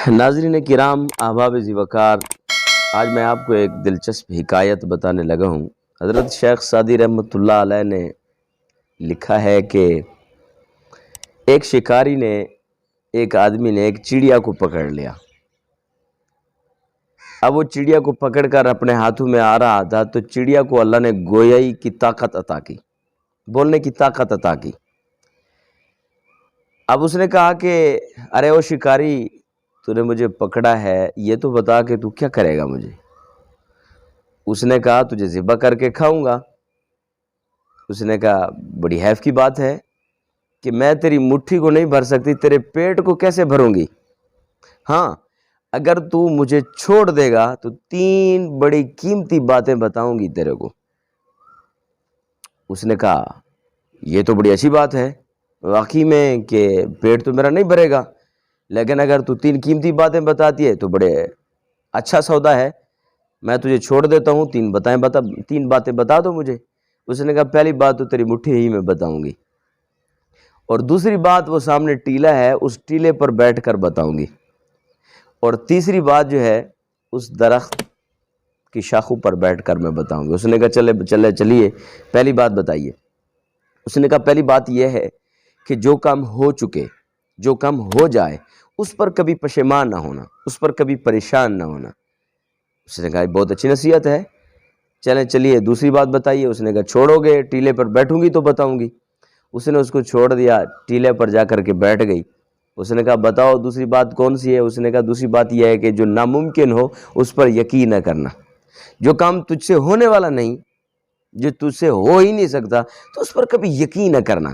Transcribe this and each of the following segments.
ناظرین کرام، احباب ذی وقار، آج میں آپ کو ایک دلچسپ حکایت بتانے لگا ہوں۔ حضرت شیخ سعدی رحمۃ اللہ علیہ نے لکھا ہے کہ ایک شکاری نے، ایک آدمی نے ایک چڑیا کو پکڑ لیا۔ اب وہ چڑیا کو پکڑ کر اپنے ہاتھوں میں آ رہا تھا تو چڑیا کو اللہ نے گویائی کی طاقت عطا کی، بولنے کی طاقت عطا کی۔ اب اس نے کہا کہ ارے وہ شکاری، تو نے مجھے پکڑا ہے، یہ تو بتا کہ تو کیا کرے گا مجھے؟ اس نے کہا تجھے ذبح کر کے کھاؤں گا۔ اس نے کہا بڑی حیف کی بات ہے کہ میں تیری مٹھی کو نہیں بھر سکتی، تیرے پیٹ کو کیسے بھروں گی؟ ہاں، اگر تو مجھے چھوڑ دے گا تو 3 بڑی قیمتی باتیں بتاؤں گی تیرے کو۔ اس نے کہا یہ تو بڑی اچھی بات ہے واقعی میں کہ پیٹ تو میرا نہیں بھرے گا، لیکن اگر تو 3 قیمتی باتیں بتاتی ہے تو بڑے اچھا سودا ہے، میں تجھے چھوڑ دیتا ہوں، 3 باتیں بتا دو مجھے۔ اس نے کہا پہلی بات تو تیری مٹھی ہی میں بتاؤں گی، اور دوسری بات وہ سامنے ٹیلا ہے اس ٹیلے پر بیٹھ کر بتاؤں گی، اور تیسری بات جو ہے اس درخت کی شاخوں پر بیٹھ کر میں بتاؤں گی۔ اس نے کہا چلیے پہلی بات بتائیے۔ اس نے کہا پہلی بات یہ ہے کہ جو کام ہو چکے، جو کام ہو جائے، اس پر کبھی پشیمان نہ ہونا، اس پر کبھی پریشان نہ ہونا۔ اس نے کہا بہت اچھی نصیحت ہے، چلیے دوسری بات بتائیے۔ اس نے کہا چھوڑو گے، ٹیلے پر بیٹھوں گی تو بتاؤں گی۔ اس نے اس کو چھوڑ دیا، ٹیلے پر جا کر کے بیٹھ گئی۔ اس نے کہا بتاؤ دوسری بات کون سی ہے؟ اس نے کہا دوسری بات یہ ہے کہ جو ناممکن ہو اس پر یقین نہ کرنا، جو کام تجھ سے ہونے والا نہیں، جو تجھ سے ہو ہی نہیں سکتا، تو اس پر کبھی یقین نہ کرنا۔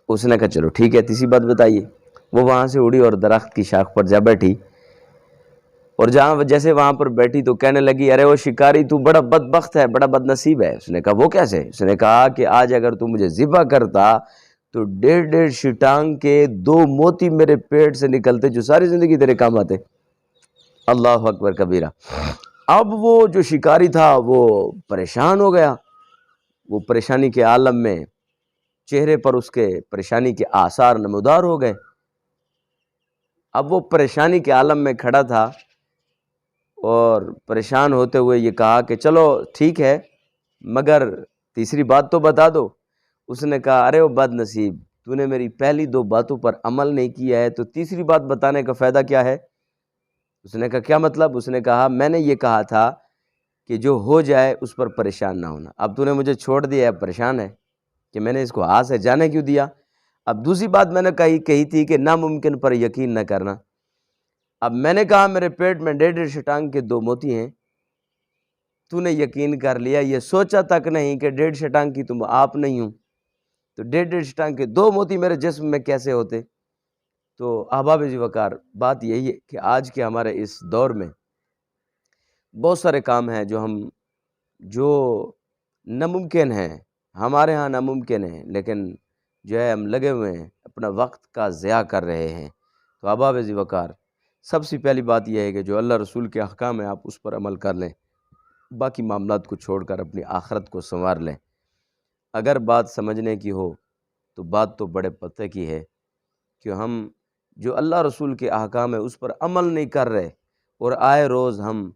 اس نے کہا چلو ٹھیک ہے، تیسری بات بتائیے۔ وہ وہاں سے اڑی اور درخت کی شاخ پر جا بیٹھی، اور جیسے وہاں پر بیٹھی تو کہنے لگی ارے وہ شکاری تو بڑا بدبخت ہے، بڑا بد نصیب ہے۔ اس نے کہا وہ کیسے؟ اس نے کہا کہ آج اگر تو مجھے ذبح کرتا تو 1.5 شٹانگ کے 2 موتی میرے پیٹ سے نکلتے جو ساری زندگی تیرے کام آتے۔ اللہ اکبر کبیرہ۔ اب وہ جو شکاری تھا وہ پریشان ہو گیا، وہ پریشانی کے عالم میں، چہرے پر اس کے پریشانی کے آثار نمودار ہو گئے۔ اب وہ پریشانی کے عالم میں کھڑا تھا اور پریشان ہوتے ہوئے یہ کہا کہ چلو ٹھیک ہے، مگر تیسری بات تو بتا دو۔ اس نے کہا ارے وہ بد نصیب، تو نے میری پہلی 2 باتوں پر عمل نہیں کیا ہے تو تیسری بات بتانے کا فائدہ کیا ہے؟ اس نے کہا کیا مطلب؟ اس نے کہا میں نے یہ کہا تھا کہ جو ہو جائے اس پر پریشان نہ ہونا، اب تو نے مجھے چھوڑ دیا ہے، پریشان ہے کہ میں نے اس کو ہاتھ سے جانے کیوں دیا۔ اب دوسری بات میں نے کہی تھی کہ ناممکن پر یقین نہ کرنا، اب میں نے کہا میرے پیٹ میں 1.5 شٹانگ کے 2 موتی ہیں، تو نے یقین کر لیا، یہ سوچا تک نہیں کہ 1.5 شٹانگ کی تم آپ نہیں ہوں، تو 1.5 شٹانگ کے 2 موتی میرے جسم میں کیسے ہوتے؟ تو احباب ذی وقار، بات یہی ہے کہ آج کے ہمارے اس دور میں بہت سارے کام ہیں جو ناممکن ہیں، ہمارے ہاں ناممکن ہیں، لیکن جو ہے ہم لگے ہوئے ہیں، اپنا وقت کا ضیاع کر رہے ہیں۔ تو احباب ذی وقار، سب سے پہلی بات یہ ہے کہ جو اللہ رسول کے احکام ہیں آپ اس پر عمل کر لیں، باقی معاملات کو چھوڑ کر اپنی آخرت کو سنوار لیں۔ اگر بات سمجھنے کی ہو تو بات تو بڑے پتے کی ہے کہ ہم جو اللہ رسول کے احکام ہیں اس پر عمل نہیں کر رہے، اور آئے روز ہم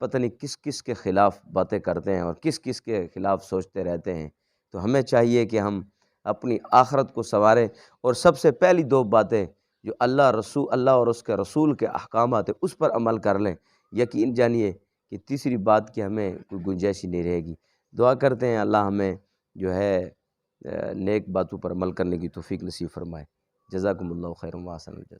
پتہ نہیں کس کس کے خلاف باتیں کرتے ہیں اور کس کس کے خلاف سوچتے رہتے ہیں۔ تو ہمیں چاہیے کہ ہم اپنی آخرت کو سنواریں، اور سب سے پہلی 2 باتیں جو اللہ اور اس کے رسول کے احکامات ہیں اس پر عمل کر لیں، یقین جانیے کہ تیسری بات کی ہمیں کوئی گنجائش ہی نہیں رہے گی۔ دعا کرتے ہیں اللہ ہمیں جو ہے نیک باتوں پر عمل کرنے کی توفیق نصیب فرمائے۔ جزاکم اللہ خیر و احسن الجزا۔